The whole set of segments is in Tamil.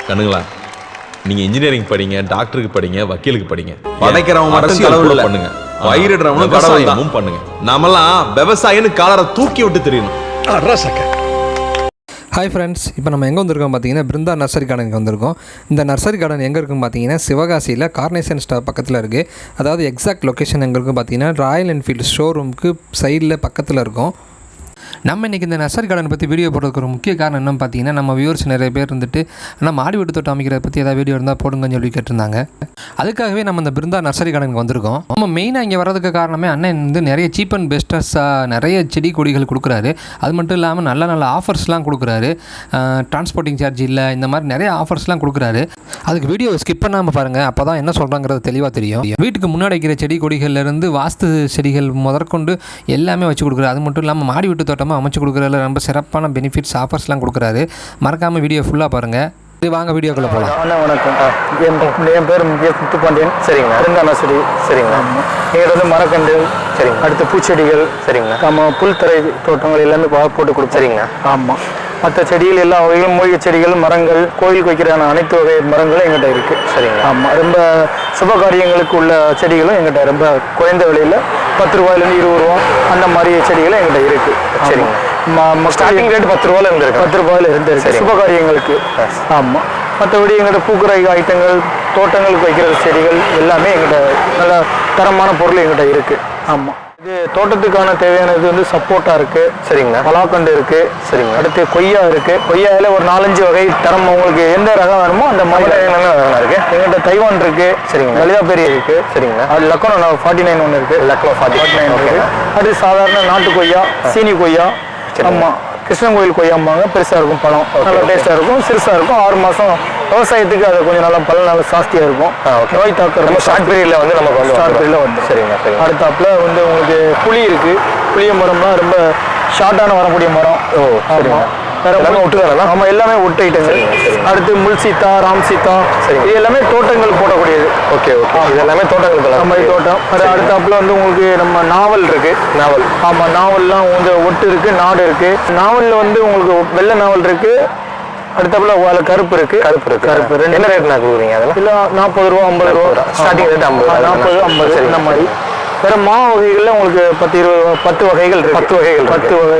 கண்ணுங்களா, நீங்க இன்ஜினியரிங் படிங்க, டாக்டருக்கு படிங்க, வக்கீலுக்கு படிங்க. படைக்கிறவங்க மட்டும் செலவு பண்ணுங்க, பயிரிடுறவனும் விவசாயமும் பண்ணுங்க. நாமெல்லாம் விவசாயின்னு காலரை தூக்கி விட்டு தெரியணும். ஹாய் ஃப்ரெண்ட்ஸ், இப்போ நம்ம எங்கே வந்திருக்கோம் பார்த்தீங்கன்னா பிருந்தா நர்சரி கார்டனுக்கு வந்திருக்கோம். இந்த நர்சரி கார்டன் எங்கே இருக்குன்னு பார்த்தீங்கன்னா சிவகாசியில் கார்னேஷன் ஸ்டாப் பக்கத்தில் இருக்குது. அதாவது எக்ஸாக்ட் லொக்கேஷன் எங்கே இருக்கும் பார்த்தீங்கன்னா ராயல் என்ஃபீல்டு ஷோரூமுக்கு சைடில் பக்கத்தில் இருக்கும். நம்ம இன்றைக்கி இந்த நர்சரி கார்டன் பற்றி வீடியோ போடுறதுக்கு ஒரு முக்கிய காரணம் என்னன்னு பார்த்தீங்கன்னா, நம்ம வியூவர்ஸ் நிறைய பேர் இருந்துட்டு ஆனால் மாடி வீட்டு தோட்டம் அமைக்கிறத பற்றி ஏதாவது வீடியோ இருந்தால் போடுங்கன்னு சொல்லி கேட்டிருந்தாங்க. அதுக்காகவே நம்ம இந்த பிருந்தா நர்சரி கார்டனுக்கு வந்திருக்கோம். நம்ம மெயினாக இங்கே வரதுக்கு காரணமே அண்ணன் வந்து நிறைய சீப் அண்ட் பெஸ்டஸாக நிறைய செடி கொடிகள் கொடுக்குறாரு. அது மட்டும் இல்லாமல் நல்ல நல்ல ஆஃபர்ஸ்லாம் கொடுக்குறாரு. டிரான்ஸ்போர்ட்டிங் சார்ஜ் இல்லை, இந்த மாதிரி நிறைய ஆஃபர்ஸ்லாம் கொடுக்குறாரு. அதுக்கு வீடியோ ஸ்கிப் பண்ணாமல் பாருங்கள், அப்போ தான் என்ன சொல்கிறாங்கிறது தெளிவாக தெரியும். வீட்டுக்கு முன்னாடி வைக்கிற செடி கொடிகள்லேருந்து வாஸ்து செடிகள் முதற்கொண்டு எல்லாமே வச்சு கொடுக்குறாரு. அது மட்டும் இல்லாமல் மாடி வீட்டு தோட்டமாக அமைச்சு கொடுக்குறதுல ரொம்ப சிறப்பான பெனிஃபிட்ஸ் ஆஃபர்ஸ்லாம் கொடுக்குறாரு. மறக்காமல் வீடியோ ஃபுல்லாக பாருங்கள். இது வாங்க வீடியோக்குள்ளே போகலாம். அண்ணா வணக்கம். என் பேர் முத்துப்பாண்டியன். சரிங்க. பிருந்தா நர்சரி. சரிங்க. எங்கிட்ட வந்து மரக்கண்டு, சரிங்க, அடுத்து பூச்செடிகள், சரிங்க, நம்ம புல்தரை தோட்டங்கள் எல்லாமே போட்டு கொடுப்போம். சரிங்க. ஆமாம். மற்ற செடிகள் எல்லா வகைகளும், மூலிகை செடிகள், மரங்கள், கோயிலுக்கு வைக்கிறான அனைத்து வகை மரங்களும் எங்கிட்ட இருக்குது. சரிங்க. ஆமாம். ரொம்ப சுப காரியங்களுக்கு உள்ள செடிகளும் எங்கிட்ட ரொம்ப குறைந்த விலையில் 10 ரூபாயிலேருந்து 20 ரூபா அந்த மாதிரி செடிகளும் எங்கிட்ட இருக்குது. சரிங்க. ஸ்டார்டிங் ரேட் 10 ரூபாயில் இருந்திருக்கு. 10 ரூபாயில் இருந்திருக்கு சுப காரியங்களுக்கு. ஆமாம். மற்றபடி எங்கிட்ட பூக்குறை ஐட்டங்கள், தோட்டங்களுக்கு வைக்கிற செடிகள் எல்லாமே எங்கிட்ட நல்ல தரமான பொருள் எங்கிட்ட இருக்குது. ஆமாம். இது தோட்டத்துக்கான தேவையானது வந்து சப்போட்டா இருக்குது. சரிங்க. பலாக்கண்டு இருக்குது. சரிங்க. அடுத்து கொய்யா இருக்குது. கொய்யாவில் ஒரு 4-5 வகை தரம், உங்களுக்கு எந்த ரகம் வேணுமோ அந்த மாதிரி என்னென்ன ரகம் இருக்குது. எங்கிட்ட தைவான் இருக்குது. சரிங்க. லலிதா பெரிய இருக்குது. சரிங்க. அது லக்னோ 49 ஒன்று இருக்குது. லக்னோ 49 இருக்குது. அடுத்து சாதாரண நாட்டு கொய்யா, சீனி கொய்யா. ஆமாம். கிருஷ்ணன் கோயில் கொய்யாம்பாங்க. பெருசாக இருக்கும், பழம் நல்லா டேஸ்ட்டாக இருக்கும், சிறுசாக இருக்கும். 6 மாதம் விவசாயத்துக்கு அது கொஞ்சம் நல்லா பல நாள் ஜாஸ்தியாக இருக்கும். நோய் தாக்கம் ஷார்ட் பீரியடில் வந்து நமக்கு வந்து ஷார்ட் பீரியடில் வந்து. சரிங்க. சரி. அடுத்தாப்புல வந்து உங்களுக்கு புளி இருக்குது. புளிய மரம்லாம் ரொம்ப ஷார்ட்டான வரக்கூடிய மரம். ஓ, சரிங்க. வேற எல்லாமே ஒட்டு தானே? ஆமாம், எல்லாமே ஒட்டு ஐட்டங்கள். அடுத்து முள் சீத்தா, ராம் சீத்தா, சரி, இது எல்லாமே தோட்டங்கள் போடக்கூடியது. Okay okay. இது எல்லாமே தோட்டங்கள் நம்ம தோட்டம். அது அடுத்தாப்புல வந்து உங்களுக்கு நம்ம நாவல் இருக்கு. நாவல். ஆமாம், நாவல்லாம் கொஞ்சம் ஒட்டு இருக்கு, நாடு இருக்கு. நாவலில் வந்து உங்களுக்கு வெள்ளை நாவல் இருக்கு. அடுத்தாப்புல கருப்பு இருக்கு. கருப்பு என்ன ரேட் நான் கொடுக்குறீங்க? அதெல்லாம் இல்லை 40 ரூபா 50 ரூபா ஸ்டார்டிங் ரேட். 40 50 சரி, இந்த மாதிரி. வேற மா வகைகள்ல உங்களுக்கு 10 வகைகள் இருக்கு. 10 வகை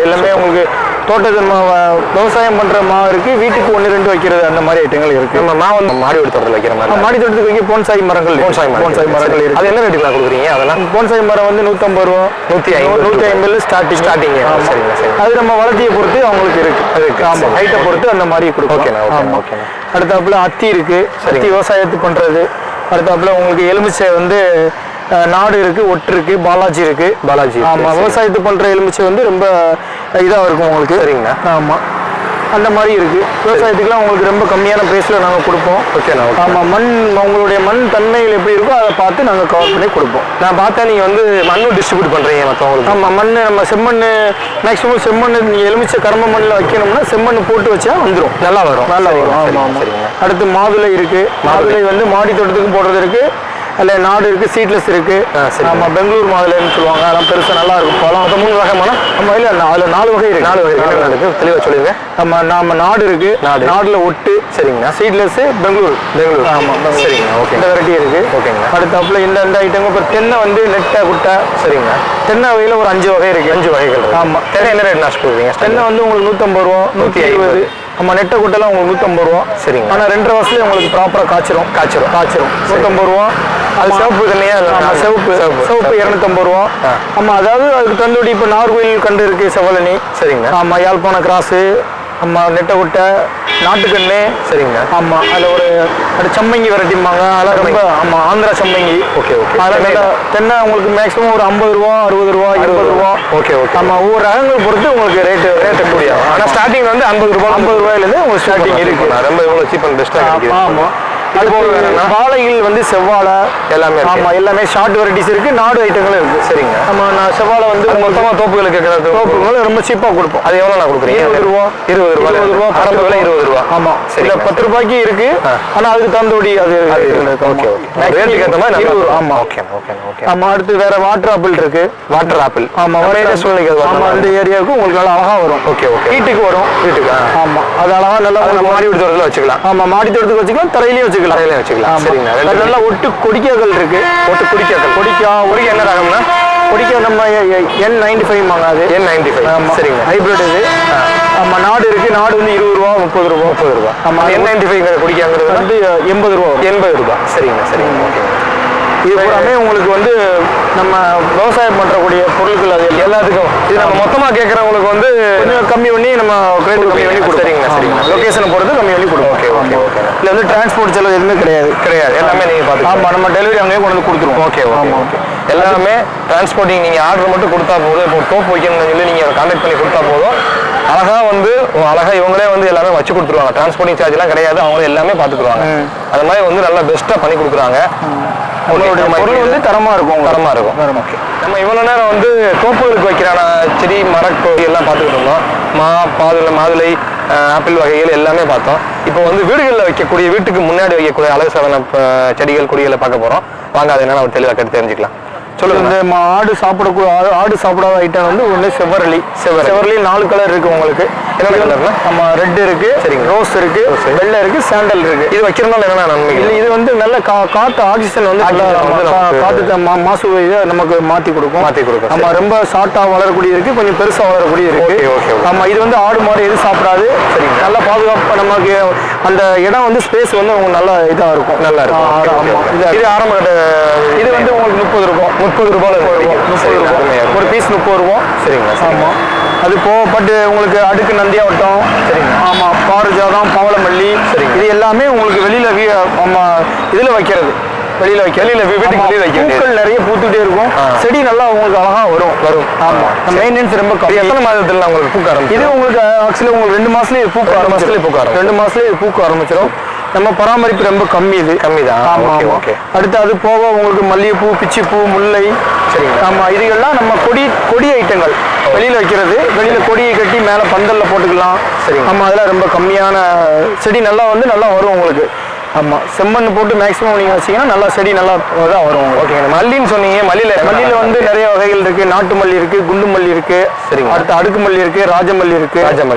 எல்லாமே உங்களுக்கு தோட்டத்தில் விவசாயம் பண்ற மா இருக்கு. வீட்டுக்கு 1-2 வைக்கிறது அந்த மாதிரி ஐட்டங்கள் இருக்கு. நம்ம மா வந்து மாடி தோட்டத்தில் வைக்கிற மாதிரி. மாடி தோட்டத்துக்கு வைக்க போன்சாய் மரங்கள் இருக்கு. அது என்ன ரேட்டுக்கு கொடுக்குறீங்க? அதெல்லாம் போன்சாய் மரம் வந்து 150 ரூபா, 150 ஸ்டார்டிங். சரிங்க. அது நம்ம வளர்த்தியை பொறுத்து அவங்களுக்கு இருக்கு. ஆமாம், ஹைட்டை பொறுத்து அந்த மாதிரி கொடுக்கும். அடுத்தாப்புல அத்தி இருக்கு. அத்தி விவசாயத்துக்கு பண்றது. அடுத்தாப்புல உங்களுக்கு எலுமிச்சை வந்து நாடு இருக்கு, ஒட்டு இருக்கு, பாலாஜி இருக்கு. ஆமாம், விவசாயத்துக்கு பண்ற எலுமிச்சை வந்து ரொம்ப இதாக இருக்கும் உங்களுக்கு. சரிங்க. ஆமாம், அந்த மாதிரி இருக்கு. விவசாயத்துக்குலாம் உங்களுக்கு ரொம்ப கம்மியான பிரைஸ்ல நாங்கள் கொடுப்போம். ஓகே. ஆமாம், மண் உங்களுடைய மண் தன்மைகள் எப்படி இருக்கோ அதை பார்த்து நாங்கள் கவர் பண்ணி கொடுப்போம். நான் பார்த்தேன் நீங்கள் வந்து மண்ணும் டிஸ்ட்ரிபியூட் பண்ணுறீங்க மற்றவங்களுக்கு. ஆமாம், மண் நம்ம செம்மண் மேக்ஸிமம் செம்மண் நீங்கள் எலுமிச்சை கரும்பு மண்ணில் வைக்கணும்னா செம்மண் போட்டு வச்சா வந்துடும், நல்லா வரும். ஆமாம். அடுத்து மாதுளை இருக்கு. மாதுளை வந்து மாடி தோட்டத்துக்கு போடுறது இருக்கு, அல்ல நாடு இருக்கு, சீட்லெஸ் இருக்கு. ஆமாம், பெங்களூர் மாதுளைன்னு சொல்லுவாங்க. அதெல்லாம் பெருசாக நல்லா இருக்கும் பழம். அது 3 வகைமான. நம்ம இல்லை, அதில் 4 வகை இருக்கு. 4 வகை இருக்கு. தெளிவாக சொல்லுங்க. நம்ம நாடு இருக்கு. நாடுல ஒட்டு. சரிங்க. சீட்லெஸ் பெங்களூர். ஆமாம், சரிங்க. ஓகே. இந்த வெரைட்டி இருக்கு. ஓகேங்க. அடுத்தாப்புல இந்த ஐட்டங்க. இப்போ தென்னை வந்து நெட்டை குட்டை. சரிங்க. தென்னை வகையில் ஒரு 5 வகை இருக்கு. 5 வகைகள். ஆமாம். தென்னை என்ன ரேட் நான் கொடுக்குறீங்க? தென்னை வந்து உங்களுக்கு 150 ரூபா, 120. நம்ம நெட்டை குட்டெல்லாம் உங்களுக்கு 150 ரூபா. சரிங்க. ஆனால் 2.5 வருஷத்துல உங்களுக்கு ப்ராப்பராக காய்ச்சிரும். 150 ரூபா. அது சிவப்பு தண்ணியா? சிவப்பு 250 ரூபா. ஆமாம், அதாவது அதுக்கு தந்துடி இப்போ நார்கோயில் கண்டு இருக்கு, செவலனி. சரிங்க. ஆமாம், யாழ்ப்பாண கிராஸு. ஆமாம், நெட்டை குட்டை, நாட்டுக்கண்ணு. சரிங்க. ஆமாம், அதில் ஒரு சம்மங்கி வெரைட்டிம்பாங்க. அதெல்லாம் ரொம்ப. ஆமாம், ஆந்திரா சம்மங்கி. ஓகே. அதெல்லாம் தென்னை உங்களுக்கு மேக்ஸிமம் ஒரு 50 ரூபா, 60 ரூபா, 20 ரூபா. ஓகே. ஆமாம், ஒவ்வொரு ரகங்கள் பொறுத்து உங்களுக்கு ரேட்டு கூடிய. ஆனால் ஸ்டார்டிங் வந்து 50 ரூபாயிலேருந்து உங்களுக்கு ஸ்டார்டிங் இருக்கு. ரொம்ப இவ்வளோ சீப் அண்ட் பெஸ்ட்டாக. ஆமாம். வாழைகள் வந்து செவ்வாழை எல்லாமே. ஆமா, எல்லாமே ஷார்ட் வெரைட்டிஸ் இருக்கு, நாடு ஐட்டங்களும் இருக்கு. சரிங்க. நம்ம செவ்வாழை வந்து மொத்தமா தோப்புகளுக்கு தோப்புகளும் ரொம்ப சீப்பா கொடுப்போம். அது எவ்வளவு நான் கொடுக்குறேன்? 20 ரூபா. 20 ரூபா ஆரம்ப விலை 20 ரூபா. ஆமா, சரி. 10 ரூபாய்க்கு இருக்கு, ஆனா அதுக்கு தந்தோடி அது. ஓகே ஓகே, ரேட்டுக்கு ஏற்ற மாதிரி 20. ஆமா, ஓகே ஓகே ஓகே. ஆமா, அடுத்து வேற வாட்டர் ஆப்பிள் இருக்கு. Water apple. ஆமா, வரையிற சூழ்நிலை. ஆமா, அந்த ஏரியாவுக்கு உங்களுக்கு நல்லா அழகா வரும். Okay okay. வீட்டுக்கு வரும். வீட்டுக்கு. ஆமா, அது அழகா நல்லா மாடி தோட்டத்துல வச்சுக்கலாம். ஆமா, மாடி தோட்டத்துக்கு வச்சுக்கலாம், தரையிலயும் வச்சுக்கலாம். தரையிலயும் வச்சுக்கலாம். சரிங்க. நல்லா ஒட்டு கொடிக்காய்கள் இருக்கு. ஒட்டு கொடிக்காய்கள். கொடிக்கா என்ன ரகம்னா? கொடிக்கா நம்ம N95 வாங்காது. N95. ஆமா, சரிங்க. ஹைபிரிட் இது. ஆமா, நாடு இருக்கு. நாடு வந்து 20 ரூபா 30 ரூபா 30 ரூபா. ஆமா, N95 கொடிக்காங்கிறது வந்து 80 ரூபா 80 ரூபா. சரிங்க சரிங்க. ஓகே. இது பூராமே உங்களுக்கு வந்து நம்ம விவசாயம் பண்றக்கூடிய பொருட்கள் அது எல்லாத்துக்கும். இது நம்ம மொத்தமா கேட்கறவங்களுக்கு வந்து கொஞ்சம் கம்மி பண்ணி நம்ம ரேட் கம்மி பண்ணி கொடுப்போம். சரிங்க சரிங்க. லொகேஷனை பொறுத்து கம்மி பண்ணி கொடுப்போம். Okay okay okay. இதுல வந்து டிரான்ஸ்போர்ட் செலவு எதுவுமே கிடையாது. எல்லாமே நீங்க பார்த்து. ஆமா, நம்ம டெலிவரி அங்கேயே கொண்டு வந்து கொடுத்துருவோம். Okay okay okay. எல்லாமே டிரான்ஸ்போர்ட்டிங். நீங்க ஆர்டர் மட்டும் கொடுத்தா போதும். இப்போ டோப் வைக்கணும்னு சொல்லி நீங்க கான்டாக்ட் பண்ணி கொடுத்தா போதும். அழகா வந்து அழகா இவங்களே வந்து எல்லாமே வச்சு கொடுத்துருவாங்க. டிரான்ஸ்போர்ட்டிங் சார்ஜ் எல்லாம் கிடையாது, அவங்களே எல்லாமே பார்த்துக்குவாங்க. அது மாதிரி வந்து நல்லா பெஸ்ட்டா பண்ணி கொடுக்குறாங்க. பொருள் வந்து தரமா இருக்கும். தரமா இருக்கும். நம்ம இவ்வளவு நேரம் வந்து தோப்புகளுக்கு வைக்கிறான செடி மரக்கொடி எல்லாம் பார்த்துக்கிட்டு இருந்தோம். மாதுளை ஆப்பிள் வகைகள் எல்லாமே பார்த்தோம். இப்போ வந்து வீடுகளில் வைக்கக்கூடிய, வீட்டுக்கு முன்னாடி வைக்கக்கூடிய அழகு சாதன செடிகள் கொடிகளை பார்க்க போறோம். வாங்க, அதை என்னன்னு தெளிவாக கட்டு தெரிஞ்சுக்கலாம். சொல்லுங்க. இந்த ஆடு சாப்பிடாத ஐட்டம் வந்து ஒன்று செவ்வரளி. செவ்வரளி 4 கலர் இருக்கு உங்களுக்கு. என்ன கலர்னா? நம்ம ரெட் இருக்கு, சரிங்க, ரோஸ் இருக்கு, வெள்ளை இருக்கு, சாண்டல் இருக்கு. இது வைக்கிறதுனால என்னென்ன நன்மை? இது வந்து நல்ல காத்து ஆக்சிஜன் வந்து காத்து மாசு நமக்கு மாத்தி கொடுக்கும். நம்ம ரொம்ப ஷார்ட்டா வளரக்கூடிய இருக்கு, கொஞ்சம் பெருசா வளரக்கூடிய இருக்கு. ஆமா, இது வந்து ஆடு மாடு எது சாப்பிடாது. சரி, நல்ல பாதுகாப்பு. நமக்கு அந்த இடம் வந்து ஸ்பேஸ் வந்து உங்களுக்கு நல்லா இதா இருக்கும். நல்லா இருக்கும். இது ஆரம்ப இது வந்து உங்களுக்கு 30 ரூபாய். 30 ரூபாய் ஒரு பீஸ் 30 ரூபா. சரிங்களா? ஆமா, அது போகப்பட்டு உங்களுக்கு அடுக்கு நந்தியாவட்டம். சரிங்க. ஆமா, பாரிஜாதம், பவளமல்லி. சரிங்க. இது எல்லாமே உங்களுக்கு வெளியில நம்ம இதுல வைக்கிறது. வெளியில வீட்டுக்கு வெளியில வைக்க பூக்கள் நிறைய பூத்துட்டே இருக்கும். செடி நல்லா உங்களுக்கு அழகா வரும். ஆமா, மெயின்டெனன்ஸ் ரொம்ப கம்மி. எத்தனை மாதத்துல உங்களுக்கு பூக்க ஆரம்பிக்கும்? இது உங்களுக்கு ஆக்சுவலி உங்களுக்கு 2 மாசத்துலயே பூக்க ஆரம்பிச்சிடும். 2 மாசத்துலயே பூக்க ஆரம்பிச்சிடும். நம்ம பராமரிப்பு ரொம்ப கம்மி தான். ஆமா ஓகே. அடுத்து அது போக உங்களுக்கு மல்லிகைப்பூ, பிச்சிப்பூ, முல்லை. சரிங்க. ஆமா, இதுகள்லாம் நம்ம கொடி ஐட்டங்கள் வெளியில வைக்கிறது. வெளியில கொடியை கட்டி மேல பந்தல்ல போட்டுக்கலாம். சரி. ஆமா, அதெல்லாம் ரொம்ப கம்மியான செடி நல்லா வரும் உங்களுக்கு. ஆமா, செம்மண் போட்டு மேக்ஸிமம் நீங்க வச்சீங்கன்னா நல்லா செடி நல்லா தான் வரும். ஓகே. மல்லின்னு சொன்னீங்க. மல்லியில வந்து நிறைய வகைகள் இருக்கு. நாட்டு மல்லி இருக்கு, குண்டு மல்லி இருக்கு. சரிங்க. அடுத்து அடுக்கு மல்லி இருக்கு, ராஜமல்லி இருக்கு.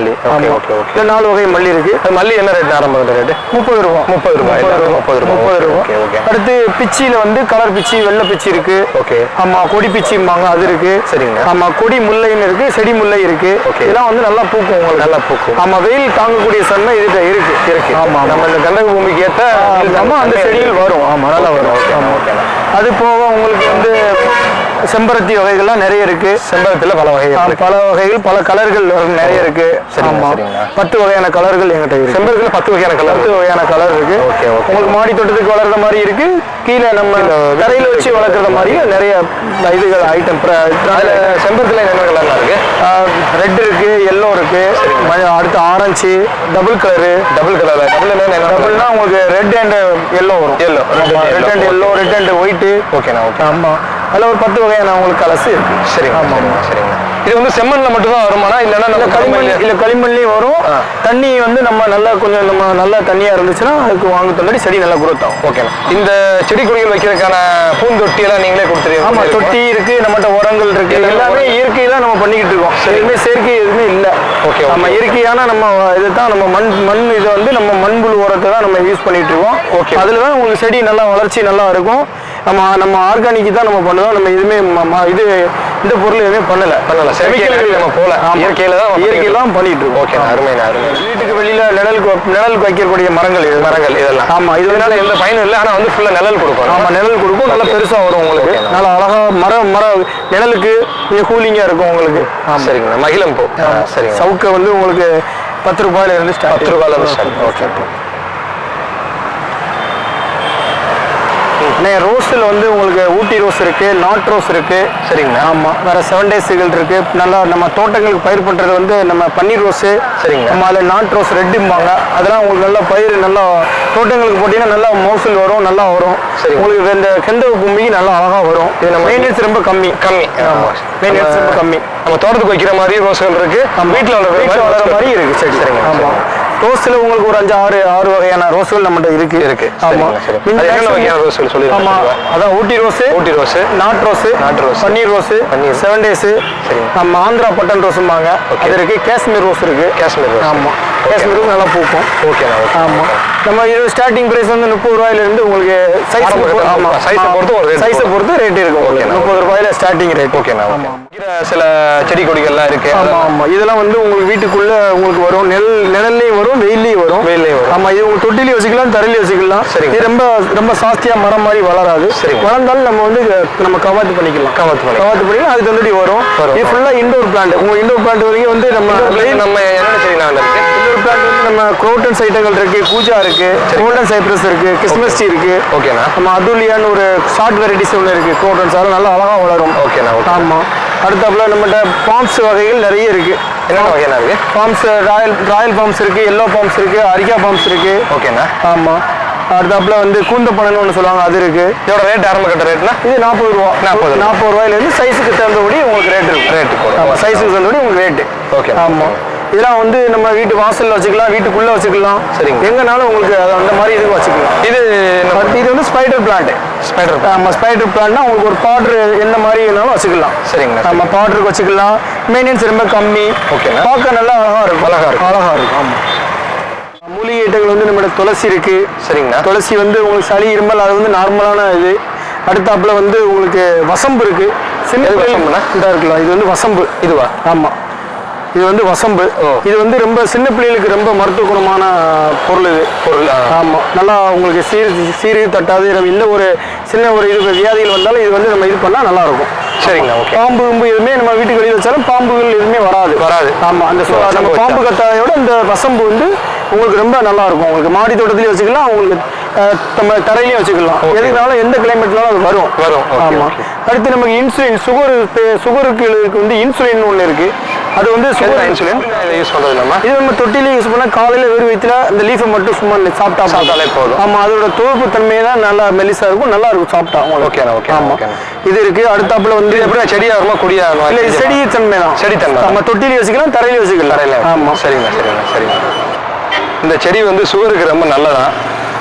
Okay okay okay. இந்த 4 வகை மல்லி இருக்கு. மல்லி என்ன ரேட் ஆரம்ப ரேட்? 30 ரூபாய். 30 ரூபாய். ஓகே. அடுத்து பிச்சியில வந்து கலர் பிச்சி, வெள்ளை பிச்சி இருக்கு. ஓகே. ஆமா, கொடி பிச்சிம்பாங்க, அது இருக்கு. சரிங்க. ஆமா, கொடி முல்லைன்னு இருக்கு, செடி முல்லை இருக்கு. இதெல்லாம் வந்து நல்லா பூக்கும் உங்களுக்கு. நல்லா பூக்கும். ஆமா, வெயில் தாங்கக்கூடிய சன்மை இது இருக்கு. ஆமா, நம்ம இந்த கண்டக பூமிக்கு ஏற்ற அந்த செடிகள் வரும். ஆமா, நல்லா வரும். அது போக உங்களுக்கு வந்து செம்பருத்தி வகைகள்லாம் நிறைய இருக்கு. செம்பருத்தில பல வகைகள் பல கலர்கள் நிறைய இருக்கு. ஆமா, 10 வகையான கலர்கள் எங்கிட்ட இருக்கு. செம்பருத்தில 10 வகையான கலர் இருக்கு. உங்களுக்கு மாடி தோட்டத்துக்கு வளர்ற மாதிரி இருக்கு, கீழே நம்ம தரையில வச்சு வளர்க்குற மாதிரி நிறைய இதுகள் ஐட்டம். செம்பருத்தில என்ன கலர்லாம் இருக்கு? ரெட் இருக்கு, எல்லோ இருக்கு, அடுத்து ஆரஞ்சு, டபுள் டபுள்னா உங்களுக்கு ரெட் அண்ட் எல்லோ வரும். Red and yellow, red and white. ஓகேண்ணா. ஓகே. ஆமா, அதில் ஒரு 10 வகையான உங்களுக்கு கலர்ஸ் இருக்கு. சரிங்க. ஆமாம் சரிங்க. இது வந்து செம்மண்ணில் மட்டும் தான் வருமானா இல்லைன்னா களிமண்லேயும் வரும். தண்ணி வந்து நம்ம நல்லா தண்ணியாக இருந்துச்சுன்னா அதுக்கு தண்ணி செடி நல்லா குரோத் ஆகும். ஓகேண்ணா. இந்த செடி கொடிகள் வைக்கிறதுக்கான பூந்தொட்டி எல்லாம் நீங்களே கொடுத்துருவீங்க? ஆமாம், தொட்டி இருக்கு, நம்மகிட்ட உரங்கள் இருக்கு. எல்லாமே இயற்கையெல்லாம் நம்ம பண்ணிக்கிட்டு இருக்கோம். எதுவுமே செயற்கை எதுவுமே இல்லை. ஓகே. நம்ம இயற்கையான நம்ம இதுதான் நம்ம மண் இதை வந்து நம்ம மண்புழு உரத்தை தான் நம்ம யூஸ் பண்ணிட்டு இருக்கோம். ஓகே. அதில் தான் உங்களுக்கு செடி நல்லா வளர்ச்சி நல்லா இருக்கும். நம்ம ஆர்கானிக் தான் நம்ம பண்ணுவோம். நம்ம எதுவுமே இந்த பொருள் எதுவுமே பண்ணல. நம்ம போல இயற்கையில தான் பண்ணிட்டு இருக்கோம். ஓகே, அருமை. வீட்டுக்கு வெளியில நிழலுக்கு வைக்கக்கூடிய மரங்கள் இதெல்லாம். ஆமா, இதனால எந்த பயனும் இல்லை, ஆனா வந்து ஃபுல்லா நிழல் கொடுக்கும். ஆமா, நிழல் கொடுக்கும், நல்லா பெருசா வரும் உங்களுக்கு. நல்லா அழகா மர நிழலுக்கு கொஞ்சம் கூலிங்கா இருக்கும் உங்களுக்கு. சரிங்க. மகிழம் பூ. சரிங்க. சவுக்க வந்து உங்களுக்கு 10 ரூபாயில இருந்து ஸ்டார்ட். 10 ரூபாயில இருந்து ஸ்டார்ட். ஓகே. அண்ணே ரோஸில் வந்து உங்களுக்கு ஊட்டி ரோஸ் இருக்கு, நாட் ரோஸ் இருக்கு. சரிங்கண்ணா. ஆமாம், வேற 7 டேஸ்கள் இருக்கு. நல்லா நம்ம தோட்டங்களுக்கு பயிர் பண்ணுறது வந்து நம்ம பன்னீர் ரோஸு. சரிங்க. நம்ம அதில் நாட் ரோஸ் ரெட்டும்பாங்க. அதெல்லாம் உங்களுக்கு நல்லா பயிர் நல்லா தோட்டங்களுக்கு போட்டிங்கன்னா நல்லா மோசல் வரும், நல்லா வரும். சரி. உங்களுக்கு இந்த கெந்தவ பூமிக்கு நல்லா அழகாக வரும். இது நம்ம மெயின்டெனன்ஸ் ரொம்ப கம்மி. ஆமாம், மெயின்டெனன்ஸ் ரொம்ப கம்மி. நம்ம தோட்டத்துக்கு வைக்கிற மாதிரி ரோஸ்கள் இருக்கு, வீட்டில் வளர மாதிரி இருக்கு. சரி. சரிங்க. ஆமாம், ரோஸ்ல உங்களுக்கு ஒரு 5-6 வகையான ரோஸ்கள் நம்மகிட்ட இருக்கு. ஆமா. என்னென்ன வகையான ரோஸ்கள் சொல்லிருங்க. ஆமா, அதான் ஊட்டி ரோஸ், நாட் ரோஸ், பன்னீர் ரோஸ், 7 டேஸ். நம்ம ஆந்திரா பட்டன் ரோஸ்ம்பாங்க, அது இருக்கு. காஷ்மீர் ரோஸ் இருக்கு. ஆமா, காஷ்மீர் ரோஸ் நல்லா பூக்கும். ஓகேண்ணா. ஆமா, நம்ம இது ஸ்டார்டிங் பிரைஸ் வந்து 30 ரூபாயில இருந்து உங்களுக்கு சைஸை பொறுத்து ரேட் இருக்கு. 30 ரூபாயில ஸ்டார்டிங் ரேட். ஓகேண்ணா. சில செடி கொடிகள்லாம் இருக்கு. ஆமா, இதெல்லாம் வந்து உங்களுக்கு வீட்டுக்குள்ள உங்களுக்கு வரும், நிழல்லையும் வரும், வெயிலையும் வரும். ஆமா, இது உங்க தொட்டிலையும் வச்சுக்கலாம், தரையிலையும் வச்சுக்கலாம். இது ரொம்ப ரொம்ப சாஸ்தியா மரம் மாதிரி வளராது. வளர்ந்தாலும் நம்ம வந்து நம்ம கவாத்து பண்ணிக்கலாம். அதுக்கு வந்து வரும். இது ஃபுல்லா இண்டோர் பிளான்ட். உங்க இண்டோர் பிளான்ட் வரைக்கும் வந்து நம்ம என்னென்ன செடினா இருக்கு. இண்டோர் பிளான்ட் வந்து நம்ம குரோட்டன்ஸ் ஐட்டங்கள் இருக்கு, கூஜா இருக்கு, கோல்டன் சைப்ரஸ் இருக்கு, கிறிஸ்மஸ் ட்ரீ இருக்கு. ஓகேண்ணா. நம்ம அதுலியான்னு ஒரு ஷார்ட் வெரைட்டிஸ் ஒன்று இருக்கு. குரோட்டன்ஸ் அதெல்லாம் நல்லா அழகா வளரும். ஓகேண்ணா. ஆமா, அடுத்தாப்புல நம்மகிட்ட பாம்ஸ் வகைகள் நிறைய இருக்கு. என்னென்ன வகையான இருக்கு? பாம்ஸ் ராயல் பாம்ஸ் இருக்கு, எல்லோ பாம்ஸ் இருக்கு, அரிக்கா பாம்ஸ் இருக்கு. ஓகேண்ணா. ஆமா, அடுத்தாப்புல வந்து கூந்தப்பனன்னு ஒன்று சொல்லுவாங்க, அது இருக்கு. இதோட ரேட் ஆரம்ப கட்ட ரேட்னா இது 40 ரூபா. 40 ரூபாயிலேருந்து சைஸுக்கு தகுந்தபடி உங்களுக்கு ரேட் இருக்கும். ஆமா, சைஸுக்கு தகுந்தபடி உங்களுக்கு ரேட்டு. ஓகே. ஆமா, இதெல்லாம் வந்து நம்ம வீட்டு வாசல்ல வச்சுக்கலாம், வீட்டுக்குள்ள வச்சுக்கலாம். சரிங்க. எங்கனாலும் உங்களுக்கு அந்த மாதிரி இதுக்கு வச்சுக்கலாம். இது வந்து ஸ்பைடர் பிளான்ட். ஆமா, ஸ்பைடர் பிளான்ட்னா உங்களுக்கு ஒரு பார்டர் எந்த மாதிரி வேணாலும் வச்சுக்கலாம். சரிங்க. நம்ம பார்டருக்கு வச்சுக்கலாம். மெயின்டெனன்ஸ் ரொம்ப கம்மி. ஓகே. பார்க்க நல்லா அழகா இருக்கும். ஆமா, மூலிகை ஐட்டங்கள் வந்து நம்மளோட துளசி இருக்கு. சரிங்கண்ணா. துளசி வந்து உங்களுக்கு சளி இருமல் அது வந்து நார்மலான இது. அடுத்தாப்புல வந்து உங்களுக்கு வசம்பு இருக்கு. சின்ன இதா இருக்கலாம். இது வந்து வசம்பு. இதுவா? ஆமா, இது வந்து வசம்பு. இது வந்து ரொம்ப சின்ன பிள்ளைகளுக்கு ரொம்ப மருத்துவ குணமான பொருள். ஆமா, நல்லா உங்களுக்கு சீரு தட்டாது. இந்த ஒரு சின்ன ஒரு இது வியாதிகள் வந்தாலும் இது வந்து நம்ம இது பண்ணா நல்லா இருக்கும். சரிங்களா. பாம்பு எதுவுமே நம்ம வீட்டுக்கு வெளியே வச்சாலும் பாம்புகள் எதுவுமே வராது. ஆமா, அந்த நம்ம பாம்பு கத்தாயோட இந்த வசம்பு வந்து உங்களுக்கு ரொம்ப நல்லா இருக்கும். உங்களுக்கு மாடி தோட்டத்திலேயே வச்சுக்கலாம், உங்களுக்கு நம்ம தரையிலையும் வச்சுக்கலாம். எதுனாலும் எந்த கிளைமேட்னாலும் அது வரும். ஆமா, அடுத்து நமக்கு இன்சுலின் சுகருக்கு வந்து இன்சுலின் ஒன்று இருக்கு. அது வந்து சுகர் இன்சுலின் யூஸ் பண்றது நம்ம இது நம்ம தொட்டிலே யூஸ் பண்ணா காலையில வெறும் வயிற்றுல அந்த லீஃபை மட்டும் சும்மா சாப்பிட்டாலே போதும். ஆமா, அதோட தொகுப்பு தன்மை தான் நல்லா மெலிசா இருக்கும், நல்லா இருக்கும் சாப்பிட்டா. ஓகே. ஆமா, இது இருக்கு. அடுத்தாப்புல வந்து எப்படி செடியா வருமா கொடியா? இல்ல, செடி தன்மை தான். செடி தன்மை நம்ம தொட்டிலே வச்சுக்கலாம், தரையில வச்சுக்கலாம். ஆமா. சரிங்க. இந்த செடி வந்து சுகருக்கு ரொம்ப நல்லதான்.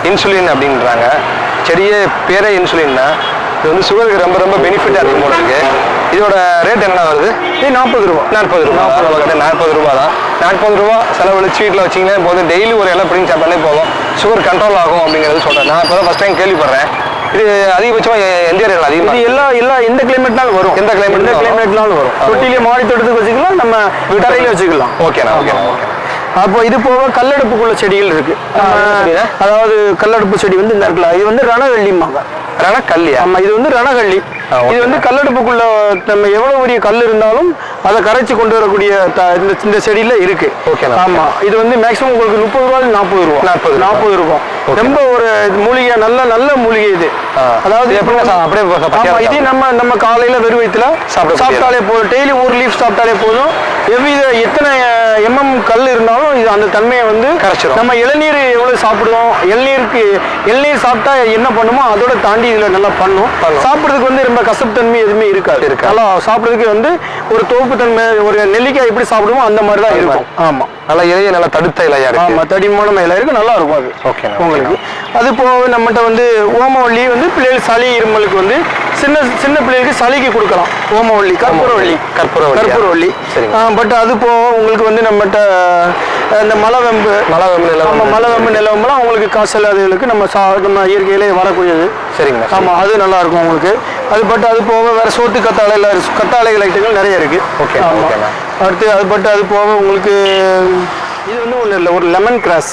இன்சுலின் அப்படின்றாங்க. செடியே பேரே இன்சுலின் தான். இது வந்து சுகருக்கு ரொம்ப ரொம்ப பெனிஃபிட்டா இருக்கும் போல இருக்கு. இதோட ரேட் என்ன வருது? இது 40 ரூபா. 40 ரூபா தான். 40 ரூபா செலவழிச்சு வீட்டில் வச்சிங்கன்னா போதும். டெய்லி ஒரு இலை பிடிங்கி சாப்பிட்டாலே போதும், சுகர் கண்ட்ரோல் ஆகும் அப்படிங்கிறது சொல்கிறேன். நான் இப்போ தான் ஃபஸ்ட் டைம் கேள்விப்படுறேன். இது அதிகபட்சமாக எந்த ஏரியாவில் அதிகமாக? இது எல்லா எந்த கிளைமேட்னாலும் வரும். எந்த கிளைமேட்னாலும் வரும். தொட்டிலே மாடி தோட்டத்துக்கு வச்சுக்கலாம், நம்ம தரையில வச்சுக்கலாம். ஓகேண்ணா. அப்போ இது போக கல்லடுப்புக்குள்ள செடிகள் இருக்கு. அதாவது கல்லடுப்பு செடி வந்து இந்த இருக்குல்ல, இது வந்து ரணகள்ளிம்பாங்க. ரணக்கல்லி? ஆமா, இது வந்து ரணகள்ளி. இது வந்து கல்லடுப்புக்குள்ள நம்ம எவ்வளவு பெரிய கல் இருந்தாலும் அதை கரைச்சி கொண்டு வரக்கூடிய இந்த செடியில இருக்கு. ஆமா, இது வந்து மேக்ஸிமம் உங்களுக்கு 30 ரூபாய் 40 ரூபா. 40 ரூபாய். ரொம்ப ஒரு மூலிகை, நல்ல மூலிகை இது. அதாவது அப்படியே இது நம்ம காலையில வெறும் வயிற்றுல சாப்பிட்டாலே போதும். டெய்லி ஒரு லீஃப் சாப்பிட்டாலே போதும். எத்தனை கல் இருந்தாலும் இது அந்த தன்மையை வந்து கரைச்சிடும். நம்ம இளநீர் எவ்வளவு சாப்பிடுவோம், இளநீர் சாப்பிட்டா என்ன பண்ணுமோ அதோட தாண்டி இதுல நல்லா பண்ணும். சாப்பிட்றதுக்கு வந்து ரொம்ப கசப்பு தன்மை எதுவுமே இருக்காது. நல்லா சாப்பிட்றதுக்கு வந்து ஒரு தோப்பு தன்மை, ஒரு நெல்லிக்காய் எப்படி சாப்பிடுவோம் அந்த மாதிரி தான் இருக்கும். ஆமா, நல்லா இலைய நல்லா தடுத்த இலையா இருக்கு. ஆமா, தடிமான இலை இருக்கு, நல்லா இருக்கும் அது. ஓகே உங்களுக்கு. அது போக நம்மகிட்ட வந்து ஓமவல்லி வந்து பிள்ளைகள் சளி இருமலுக்கு வந்து சின்ன பிள்ளைகளுக்கு சளிக்கு கொடுக்கலாம். ஓமவல்லி, கற்பூரவல்லி. பட் அது போக உங்களுக்கு வந்து நம்மகிட்ட இந்த மலவெம்பு நிலவெம்புலாம் உங்களுக்கு காய்ச்சல் அதுகளுக்கு நம்ம இயற்கையிலே வரக்கூடியது. சரிங்க. ஆமா, அது நல்லா இருக்கும் உங்களுக்கு. அது போக வேற சோத்து கத்தாழைகள் ஐட்டங்கள் நிறைய இருக்கு. ஓகே. அடுத்து அது போக உங்களுக்கு இது வந்து ஒண்ணு இல்லை, ஒரு லெமன் கிராஸ்.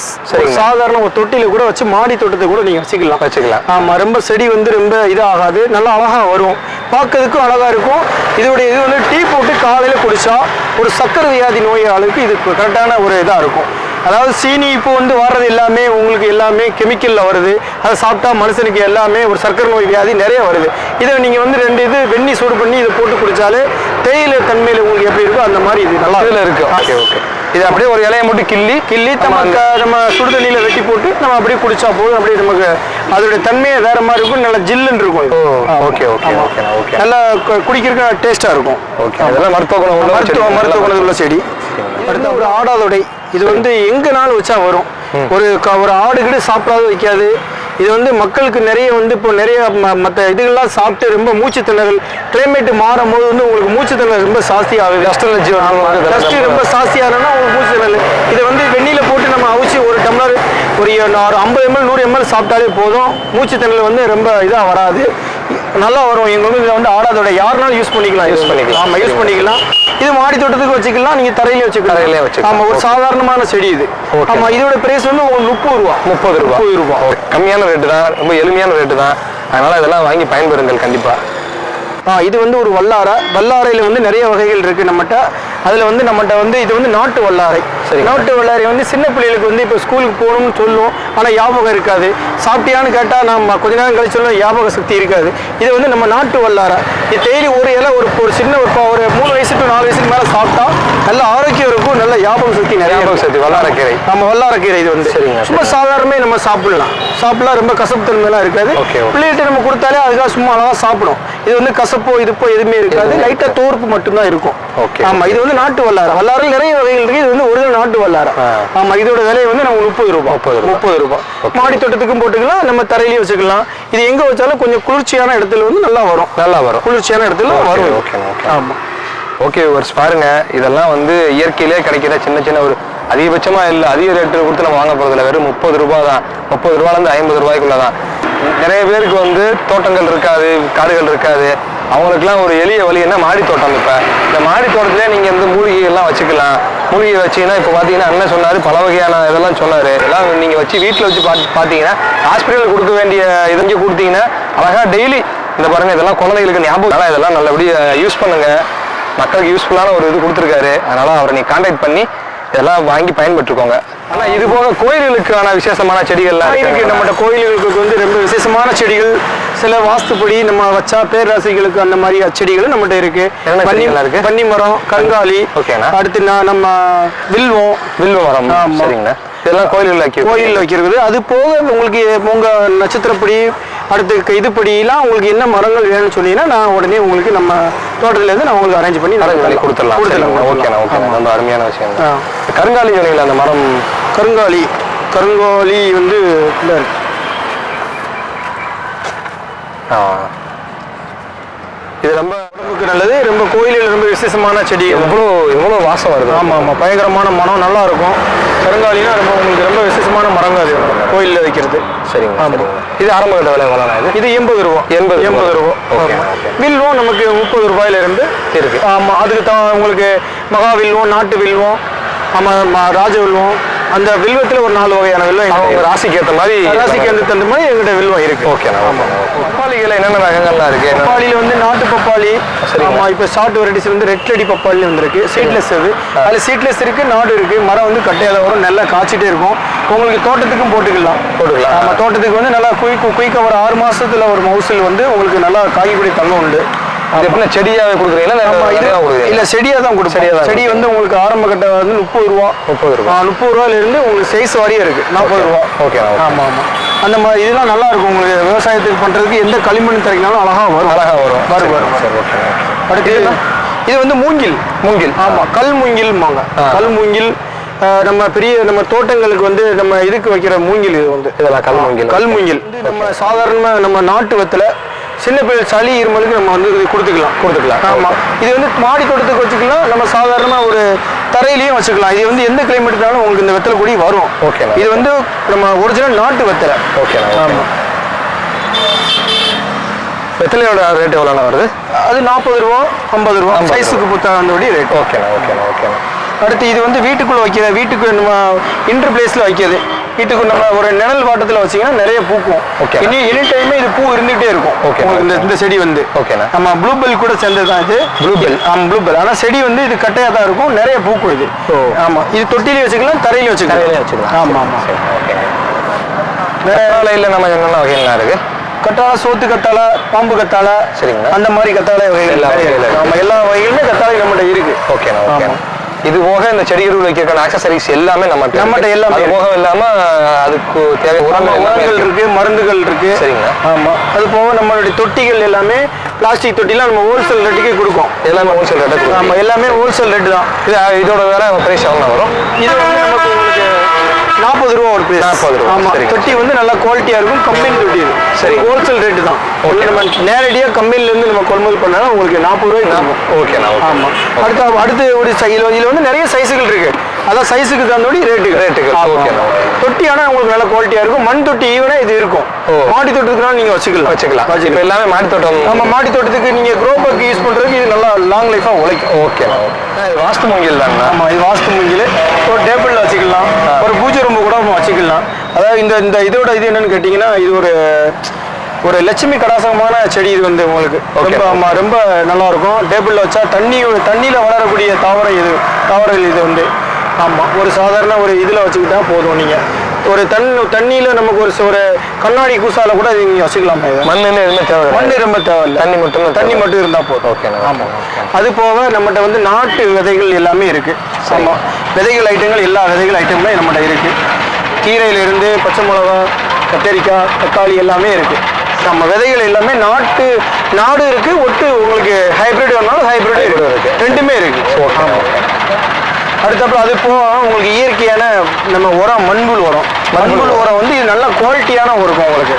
சாதாரண ஒரு தொட்டில கூட வச்சு மாடி தோட்டத்தை கூட நீங்க வச்சுக்கலாம். ஆமா, ரொம்ப செடி வந்து ரொம்ப இதாகாது, நல்லா அழகா வரும், பார்க்கறதுக்கும் அழகா இருக்கும். இது வந்து டீ போட்டு காலையில குடிச்சா ஒரு சக்கரை வியாதி நோயாளுக்கு இது கரெக்டான ஒரு இதா இருக்கும். அதாவது சீனி இப்போ வந்து வர்றது எல்லாமே உங்களுக்கு எல்லா எல்லாமே கெமிக்கலில் வருது. அதை சாப்பிட்டா மனுஷனுக்கு எல்லாமே ஒரு சர்க்கரை நோய் வியாதி நிறைய வருது. இதை நீங்கள் வந்து 2 இது வெந்நி சூடு பண்ணி இதை போட்டு குடித்தாலே தேயிலை தன்மையில் உங்களுக்கு எப்படி இருக்கோ அந்த மாதிரி இது நல்லா இதில் இருக்குது. Okay okay. இது அப்படியே ஒரு இலையை மட்டும் கிள்ளி நம்ம சுடு தண்ணியில் வெட்டி போட்டு நம்ம அப்படியே குடிச்சா போதும். அப்படியே நமக்கு அதோடைய தன்மையே வேற மாதிரி இருக்கும். நல்லா ஜில்லுன்னு இருக்கும். Okay okay okay okay. நல்லா குடிக்கிறதுக்கு டேஸ்ட்டாக இருக்கும். ஓகே. அதெல்லாம் மருத்துவ குணம் உள்ள செடி. அடுத்து ஒரு ஆடாதொடை. இது வந்து எங்கனாலும் வச்சா வரும். ஒரு ஆடு கிட்ட சாப்பிடாத வைக்காது. இது வந்து மக்களுக்கு நிறைய வந்து இப்போ நிறைய மற்ற இதுகள்லாம் சாப்பிட்டு ரொம்ப மூச்சு திணறல் கிளைமேட் மாறும் போது வந்து உங்களுக்கு மூச்சு திணறல் ரொம்ப ஜாஸ்தி ஆகுது. டஸ்ட் ரொம்ப ஜாஸ்தி ஆகணும்னா உங்களுக்கு மூச்சு திணறல். இதை வந்து வெந்நீரில் போட்டு நம்ம அவிச்சு ஒரு டம்ளர் ஒரு 50 ml 100 ml சாப்பிட்டாலே போதும். மூச்சு திணறல் வந்து ரொம்ப இதாக வராது, நல்லா வரும். எங்களுக்கு இதில் வந்து ஆடாதோட யாருனாலும் யூஸ் பண்ணிக்கலாம். ஆமாம், யூஸ் பண்ணிக்கலாம். இது மாடி தோட்டத்துக்கு வச்சுக்கலாம், நீங்கள் தரையிலே வச்சுக்கலாம். ஆமாம், ஒரு சாதாரணமான செடி இது. ஆமாம், இதோட பிரைஸ் வந்து உங்களுக்கு 30 ரூபா. கம்மியான ரேட்டு தான், ரொம்ப எளிமையான ரேட்டு தான். அதனால இதெல்லாம் வாங்கி பயன்பெறுங்கள் கண்டிப்பா. இது வந்து ஒரு வல்லாரையில் வந்து நிறைய வகைகள் இருக்கு நம்மகிட்ட. அதில் வந்து நம்மகிட்ட வந்து இது வந்து நாட்டு வல்லாரை. நாட்டு வல்லாரை வந்து சின்ன பிள்ளைகளுக்கு வந்து இப்போ ஸ்கூலுக்கு போகணும்னு சொல்லுவோம், ஆனால் ஞாபகம் இருக்காது. சாப்பிட்டியான்னு கேட்டால் நம்ம கொஞ்ச நேரம் கழிச்சு சொல்லுவோம், ஞாபக சக்தி இருக்காது. இது வந்து நம்ம நாட்டு வல்லாரை. இது டெய்லி ஒரு இலை ஒரு சின்ன ஒரு 3 வயசு to 4 வயசுக்கு மேலே சாப்பிட்டா நல்ல ஆரோக்கியம் இருக்கும், நல்ல ஞாபக சக்தி நிறைய சக்தி. வல்லாரக்கீரை. நம்ம வல்லாரக்கீரை இது வந்து சும்மா சாதாரணமே நம்ம சாப்பிடலாம். ரொம்ப கசப்பு தன்மையெல்லாம் இருக்காது. பிள்ளைகிட்ட நம்ம கொடுத்தாலே அதுக்காக சும்மா அழகாக சாப்பிடும். இது வந்து கசப்போ இதுப்போ எதுவுமே இருக்காது, லைட்டாக தோர்ப்பு மட்டும்தான் இருக்கும். ஆமா, இது வந்து நாட்டு வல்லாரை. வல்லாரில் நிறைய வகைகள் இருக்கு. இது வந்து ஒரிஜினல் நாட்டு வல்லாரை. ஆமா, இதோட விலை வந்து நம்ம 30 ரூபா. மாடி தோட்டத்துக்கும் போட்டுக்கலாம், நம்ம தரையிலையும் வச்சுக்கலாம். இது எங்க வச்சாலும் கொஞ்சம் குளிர்ச்சியான இடத்துல வந்து நல்லா வரும். குளிர்ச்சியான இடத்துல வரும். ஆமா. ஓகே வியூவர்ஸ், பாருங்க, இதெல்லாம் வந்து இயற்கையிலே கிடைக்கிற சின்ன ஒரு அதிகபட்சமா இல்லை, அதிக ரேட்டு கொடுத்து நம்ம வாங்க போறதில்ல. வெறும் 30 ரூபா தான். 30 ரூபாயிலேருந்து 50 ரூபாய்க்குள்ள தான். நிறைய பேருக்கு வந்து தோட்டங்கள் இருக்காது, காடுகள் இருக்காது. அவங்களுக்குலாம் ஒரு எளிய வழி என்ன, மாடி தோட்டம். இப்போ இந்த மாடி தோட்டத்திலே நீங்கள் வந்து மூலிகைகள்லாம் வச்சுக்கலாம். மூலிகை வச்சிங்கன்னா இப்போ பார்த்தீங்கன்னா அண்ணன் சொன்னார், பல வகையான இதெல்லாம் சொன்னார். இதெல்லாம் நீங்கள் வச்சு வீட்டில் வச்சு பார்த்தீங்கன்னா ஹாஸ்பிட்டலுக்கு கொடுக்க வேண்டிய இதை கொடுத்தீங்கன்னா அழகாக டெய்லி இந்த பாருங்கள், இதெல்லாம் குழந்தைகளுக்கு ஞாபகம். அதனால் இதெல்லாம் நல்லபடியாக யூஸ் பண்ணுங்கள். மக்களுக்கு யூஸ்ஃபுல்லான ஒரு இது கொடுத்துருக்காரு. அதனால் அவரை நீங்கள் கான்டாக்ட் பண்ணி இதெல்லாம் வாங்கி பயன்பெற்றுக்கோங்க. ஆனால் இது போக கோயில்களுக்கான விசேஷமான செடிகள்லாம் இருக்கு. நம்மகிட்ட கோயில்களுக்கு வந்து ரொம்ப விசேஷமான செடிகள், சில வாஸ்துப்படி நம்ம வச்சா பேராசிகளுக்கு அந்த மாதிரி செடிகள் நம்மகிட்ட இருக்கு. பன்னி மரம், கருங்காலி, அடுத்து நம்ம வில்வ மரம். சரிங்கண்ணா. இதெல்லாம் கோயிலில் வைக்கிறது. அது போக உங்களுக்கு உங்க நட்சத்திரப்படி அடுத்து இதுப்படியெல்லாம் உங்களுக்கு என்ன மரங்கள் வேணும்னு சொன்னீங்கன்னா நான் உடனே உங்களுக்கு நம்ம தோட்டத்திலேருந்து நான் உங்களுக்கு அரேஞ்ச் பண்ணி கொடுத்துடலாம். ஓகேண்ணா. ரொம்ப அருமையான விஷயம். கருங்காலி சொன்னீங்களா, அந்த மரம் கருங்காலி வந்து இது ரொம்ப உடம்புக்கு நல்லது. ரொம்ப கோயிலில் ரொம்ப விசேஷமான செடி. எவ்வளோ வாசம் வருது. ஆமாம், பயங்கரமான மனம், நல்லா இருக்கும். கருங்காலினா ரொம்ப உங்களுக்கு ரொம்ப விசேஷமான மரங்க அது கோயிலில் வைக்கிறது. சரிங்க. ஆமாம். இது ஆரம்ப கட்ட விலை எவ்வளோ? இது 80 ரூபா. 80 ரூபா. வில்வம் நமக்கு 30 ரூபாயிலிருந்து இருக்கு. ஆமாம், அதுக்கு உங்களுக்கு மகா வில்வம், நாட்டு வில்வம், ஆமாம், ராஜ வில்வம். அந்த வில்வத்தில் ஒரு 4 வகையான வில்வம் அவங்க ராசிக்கு ஏற்ற மாதிரி எங்கிட்ட வில்வம் இருக்கு. ஓகேண்ணா. பப்பாளிகள் என்னென்ன ரகங்கள்லாம் இருக்கு? பப்பாளியில் வந்து நாட்டு பப்பாளி. ஆமாம், இப்போ ஷார்ட் வெரைட்டிஸ் வந்து ரெட் லேடி பப்பாளி வந்துருக்கு. சீட்லெஸ் அது. அதில் சீட்லெஸ் இருக்கு, நாடு இருக்கு. மரம் வந்து கட்டையால் வரும், நல்லா காய்ச்சிட்டே இருக்கும். உங்களுக்கு தோட்டத்துக்கும் போட்டுக்கலாம். ஆமாம், தோட்டத்துக்கு வந்து நல்லா குயிக்காக ஒரு 6 மாசத்துல ஒரு மவுசில் வந்து உங்களுக்கு நல்லா காய்கறி தங்கம் உண்டு. செடியாவே கொடுக்குறீங்களா? இல்ல, செடியா தான் கொடுப்போம். செடி வந்து உங்களுக்கு ஆரம்ப கட்ட வந்து 30 ரூபா. 30 ரூபாயிலிருந்து உங்களுக்கு சைஸ் வாரியா இருக்கு 40 ரூபா. ஓகே. ஆமா. அந்த மாதிரி இதெல்லாம் நல்லா இருக்கும். உங்களுக்கு விவசாயத்துக்கு பண்றதுக்கு எந்த களிமண் தரைக்கினாலும் அழகா வரும். அடுத்து இது வந்து மூங்கில். ஆமா, கல் மூங்கில்மாங்க. கல் மூங்கில் நம்ம நம்ம தோட்டங்களுக்கு வந்து நம்ம இதுக்கு வைக்கிற மூங்கில். இது வந்து இதெல்லாம் கல் மூங்கில். நம்ம சாதாரண நம்ம நாட்டு வெத்தல சின்ன பிள்ளை சளி இருமலுக்கு நம்ம வந்து கொடுத்துக்கலாம். ஆமாம், இது வந்து மாடி தோட்டத்துக்கு வச்சுக்கலாம். நம்ம சாதாரணமாக ஒரு தரையிலையும் வச்சுக்கலாம். இது வந்து எந்த கிளைமேட்னாலும் உங்களுக்கு இந்த வெத்தலை கொடி வரும். ஓகே. இது வந்து நம்ம ஒரிஜினல் நாட்டு வெத்தலை. ஓகே. ஆமாம். வெத்தலையோட ரேட் எவ்வளோண்ணா வருது? அது 40 ரூபா, 50 ரூபா சைஸுக்கு புத்தகந்தோடைய ரேட். ஓகேண்ணா. அடுத்து இது வந்து வீட்டுக்குள்ளே வீட்டுக்கு நம்ம இன்டர் பிளேஸில் வைக்கிறது. வீட்டுக்கு நம்ம ஒரு நிழல் வாட்டத்தில் வச்சிங்கன்னா நிறைய பூக்கும். எனி டைமே இது பூ இருந்துகிட்டே இருக்கும். இந்த செடி வந்து நம்ம ப்ளூபெல் கூட சேர்ந்தது தான். இது ப்ளூபெல். ஆனால் செடி வந்து இது கட்டையாக தான் இருக்கும், நிறைய பூக்கும் இது. ஆமாம், இது தொட்டிலையும் வச்சுக்கலாம், தரையிலையும் வச்சுக்கலாம். ஆமாம். கத்தாழையில் நம்ம என்னென்ன வகைகள்லாம் இருக்கு? கத்தாழை, சோத்து கத்தாழை, பாம்பு கத்தாழை, சரிங்களா, அந்த மாதிரி கத்தாழை வகைகள் நம்ம எல்லா வகைகளுமே கத்தாழை நம்மகிட்ட இருக்கு. ஓகேண்ணா, ஓகே. இது போக இந்த செடிகள் வைக்கிறதுக்கான ஆக்சசரிஸ் எல்லாமே நம்மகிட்ட எல்லாமே. அது போக இல்லாம அதுக்கு தேவை உரங்கள் இருக்கு, மருந்துகள் இருக்கு. சரிங்களா. ஆமா. அது போக நம்மளுடைய தொட்டிகள் எல்லாமே பிளாஸ்டிக் தொட்டிலாம் நம்ம ஹோல்சேல் ரேட்டுக்கே கொடுக்கும். எல்லாமே ஹோல்சேல் ரேட்டு. ஆமா, எல்லாமே ஹோல்சேல் ரேட்டு தான். இதோட வேலை பிரைஸ் எவ்வளோ வரும்? இது வந்து நமக்கு உங்களுக்கு 40 ரூபா ஒரு பிரைஸ். 40 ரூபா. ஆமா. தொட்டி வந்து நல்லா குவாலிட்டியா இருக்கும், கம்பெனி தொட்டி இது. சரி, ஹோல்சேல் ரேட்டு தான். நம்ம நேரடியாக கம்பெனில இருந்து நம்ம கொள்முதல் பண்ணாலும் உங்களுக்கு 40 ரூபாய்க்கு இருக்கும். ஓகேண்ணா. ஆமா. அடுத்து ஒரு இதுல வந்து நிறைய சைஸுகள் இருக்கு. அதான் சைஸுக்கு தகுந்தபடி ரேட்டுகள். ஓகேண்ணா. தொட்டி ஆனா உங்களுக்கு நல்ல குவாலிட்டியா இருக்கும். மண் தொட்டி ஈவனா இது இருக்கும். மாடி தோட்டத்துக்குனா நீங்க வச்சுக்கலாம். இப்போ எல்லாமே மாடி தோட்டம். ஆமா, மாடி தோட்டத்துக்கு நீங்க க்ரோ பேக் யூஸ் பண்றதுக்கு இது நல்லா லாங் லைஃபா உழைக்கும். ஓகேண்ணா. இது வாஸ்து மூங்கில் தாங்க. ஆமா, இது வாஸ்து மூங்கில். ஒரு டேபிள்ல வச்சுக்கலாம், ஒரு பூஜை ரூம் கூட வச்சுக்கலாம். அதாவது இந்த இதோட இது என்னன்னு கேட்டீங்கன்னா, இது ஒரு லட்சுமி கடாசகமான செடி. இது வந்து உங்களுக்கு ரொம்ப நல்லா இருக்கும். டேபிள்ல வச்சா தண்ணியில வளரக்கூடிய தாவரங்கள் இது வந்து. ஆமா, ஒரு சாதாரண ஒரு இதுல வச்சுக்கிட்டா போதும். நீங்க ஒரு தண்ணியில நமக்கு ஒரு கண்ணாடி கூசால கூட நீங்க வச்சுக்கலாம். மண் எதுவுமே தேவை, மண் ரொம்ப தேவையில்லை. தண்ணி மட்டும் இருந்தா போதும். ஓகே. ஆமா. அது போக நம்மகிட்ட வந்து நாட்டு விதைகள் எல்லாமே இருக்கு. ஆமா, விதைகள் ஐட்டங்கள் எல்லா விதைகள் ஐட்டங்களும் நம்மகிட்ட இருக்கு. கீரையில இருந்து பச்சை மிளகா, கத்தரிக்காய், தக்காளி எல்லாமே இருக்கு. நம்ம விதைகள் எல்லாமே நாடு இருக்கு. ஒட்டு உங்களுக்கு ஹைபிரிட் வேணாலும் ஹைபிரிட் இருக்கு. ரெண்டுமே இருக்கு. அடுத்தப்பறம் அது போக உங்களுக்கு இயற்கையான நம்ம உரம், மண்புல் உரம் வந்து இது நல்ல குவாலிட்டியான இருக்கும் உங்களுக்கு.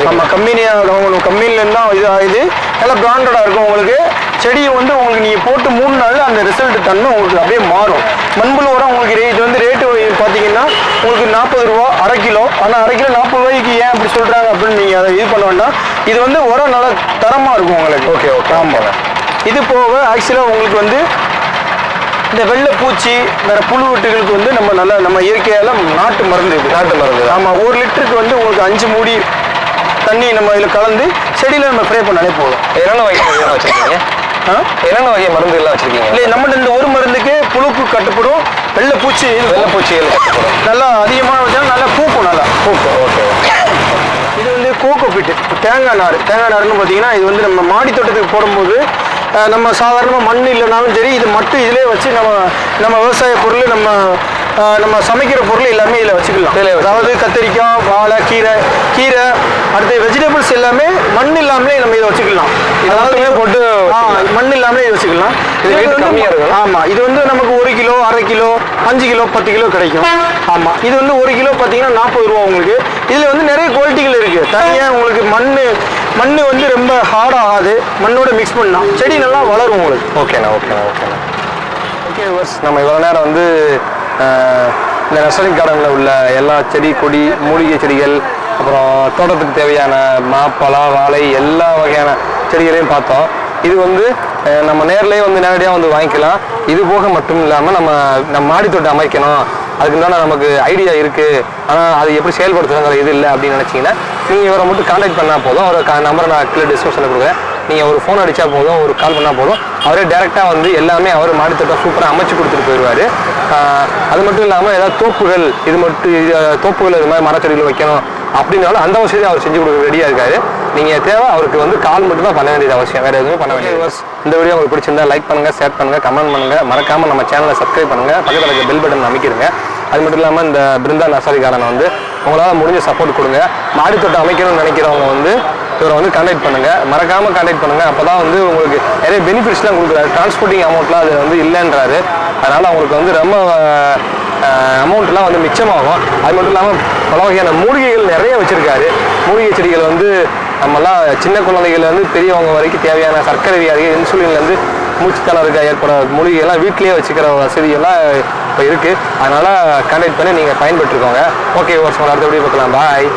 நம்ம கம்பெனிலேருந்து தான் இது நல்ல பிராண்டடாக இருக்கும். உங்களுக்கு செடியை வந்து உங்களுக்கு நீங்கள் போட்டு 3 நாள் அந்த ரிசல்ட் தன்மை உங்களுக்கு அப்படியே மாறும். மண்புல் உரம் உங்களுக்கு இது வந்து ரேட்டு பார்த்தீங்கன்னா உங்களுக்கு 40 ரூபா அரை கிலோ. ஆனால் அரை கிலோ 40 ரூபாய்க்கு ஏன் அப்படி சொல்கிறாங்க அப்படின்னு நீங்கள் அதை இது பண்ண வேண்டாம். இது வந்து உரம் நல்லா தரமாக இருக்கும் உங்களுக்கு. ஓகே. ஆமாம். இது போக ஆக்சுவலாக உங்களுக்கு வந்து இந்த வெள்ளை பூச்சி வேற புழு வெட்டுகளுக்கு வந்து நம்ம இயற்கையால நாட்டு மருந்து. ஆமா, 1 லிட்டருக்கு வந்து உங்களுக்கு 5 மூடி தண்ணி நம்ம இதில் கலந்து செடியில நம்ம ஸ்ப்ரே பண்ணாலே போதும். என்னென்ன வகை வச்சிருக்கீங்க? என்னென்ன வகை மருந்து எல்லாம் வச்சிருக்கீங்க? இல்லை, நம்மகிட்ட இந்த ஒரு மருந்துக்கு புழுக்கு கட்டுப்படும், வெள்ளை பூச்சி கட்டுப்படும். நல்லா அதிகமாக வச்சா நல்லா பூக்கும். ஓகே. இது வந்து கோகோ பிட்டு, தேங்காய் நார்னு பார்த்தீங்கன்னா இது வந்து நம்ம மாடி தோட்டத்துக்கு போடும்போது நம்ம சாதாரணமாக மண் இல்லைனாலும் சரி, இது மட்டும் இதிலே வச்சு நம்ம விவசாய பொருள் நம்ம சமைக்கிற பொருள் எல்லாமே இதில் வச்சுக்கலாம். அதாவது கத்திரிக்காய், வாழை, கீரை அடுத்து வெஜிடபிள்ஸ் எல்லாமே மண் இல்லாமலே நம்ம இதை வச்சுக்கலாம். அதாவது போட்டு மண் இல்லாமலே இதை வச்சுக்கலாம். இது கம்மியாக இருக்கும். ஆமாம், இது வந்து நமக்கு 1 கிலோ, அரை கிலோ, 5 கிலோ, 10 கிலோ கிடைக்கும். ஆமாம், இது வந்து 1 கிலோ பார்த்தீங்கன்னா 40 ரூபா உங்களுக்கு. இதில் வந்து நிறைய குவாலிட்டிகள் இருக்குது. தனியாக உங்களுக்கு மண் வந்து ரொம்ப ஹார்ட் ஆகாது. மண்ணோட மிக்ஸ் பண்ணா செடி நல்லா வளரும் உங்களுக்கு. ஓகேண்ணா. நம்ம இவ்வளோ நேரம் வந்து இந்த நர்சரி கார்டனில் உள்ள எல்லா செடி, கொடி, மூலிகை செடிகள், அப்புறம் தோட்டத்துக்கு தேவையான மாப்பழா, வாழை எல்லா வகையான செடிகளையும் பார்த்தோம். இது வந்து நம்ம நேர்லேயே வந்து நேரடியாக வந்து வாங்கிக்கலாம். இது போக மட்டும் இல்லாமல் நம்ம மாடி தோட்டம் அமைக்கணும், அதுக்குண்டான நமக்கு ஐடியா இருக்குது, ஆனால் அது எப்படி செயல்படுத்துறாங்கிற இது இல்லை அப்படின்னு நினச்சிங்கன்னா நீங்கள் இவரை மட்டும் கான்டாக்ட் பண்ணால் போதும். அவரை நம்பரை நான் கீழே டிஸ்கிரிப்ஷனில் கொடுக்குறேன். நீங்கள் ஒரு ஃபோன் அடித்தா போதும், ஒரு கால் பண்ணால் போதும், அவரே டேரெக்டாக வந்து எல்லாமே அவர் மாடி தோட்டம் சூப்பராக அமைச்சு கொடுத்துட்டு போயிடுவார். அது மட்டும் இல்லாமல் ஏதாவது தோப்புகள் இது மாதிரி மரச்செடிகள் வைக்கணும் அப்படின்னாலும் அந்த வசதி அவர் செஞ்சு கொடுக்க ரெடியாக இருக்காரு. நீங்கள் தேவை அவருக்கு வந்து கால் மட்டும் தான் பண்ண வேண்டியது அவசியம், வேறு எதுவுமே பண்ண வேண்டியது. இந்த வீடியோ உங்களுக்கு பிடிச்சிருந்தா லைக் பண்ணுங்கள், ஷேர் பண்ணுங்கள், கமெண்ட் பண்ணுங்கள், மறக்காமல் நம்ம சேனலை சப்ஸ்கிரைப் பண்ணுங்கள், பக்கத்தில் இருக்க பெல் பட்டன் அமைக்கிடுங்க. அது மட்டும் இல்லாமல் இந்த பிருந்தா நர்சரி கார்டனை வந்து உங்களால் முடிஞ்ச சப்போர்ட் கொடுங்க. மாடி தோட்டம் அமைக்கணும்னு நினைக்கிறவங்க வந்து இவரை வந்து கான்டாக்ட் பண்ணுங்கள், மறக்காமல் கான்டாக்ட் பண்ணுங்கள். அப்போ தான் வந்து உங்களுக்கு நிறைய பெனிஃபிட்ஸ்லாம் கொடுக்குறாரு. டிரான்ஸ்போர்ட்டிங் அமௌண்ட்லாம் அது வந்து இல்லைன்றாரு. அதனால் அவங்களுக்கு வந்து ரொம்ப அமௌண்ட்லாம் வந்து மிச்சமாகும். அது மட்டும் இல்லாமல் பல வகையான மூலிகைகள் நிறைய வச்சுருக்காரு. மூலிகை செடிகள் வந்து நம்மலாம் சின்ன குழந்தைகள் பெரியவங்க வரைக்கும் தேவையான சர்க்கரை வியாதி, இன்சுலின்லேருந்து மூச்சுத்திணறலுக்கு ஏற்பட மூலிகைகள்லாம் வீட்டிலேயே வச்சுக்கிற வசதியெல்லாம் இப்போ இருக்குது. அதனால் கான்டாக்ட் பண்ணி நீங்கள் பயன்பெற்றுக்கோங்க. ஓகே, அடுத்த வீடியோ பார்க்கலாம். பாய்.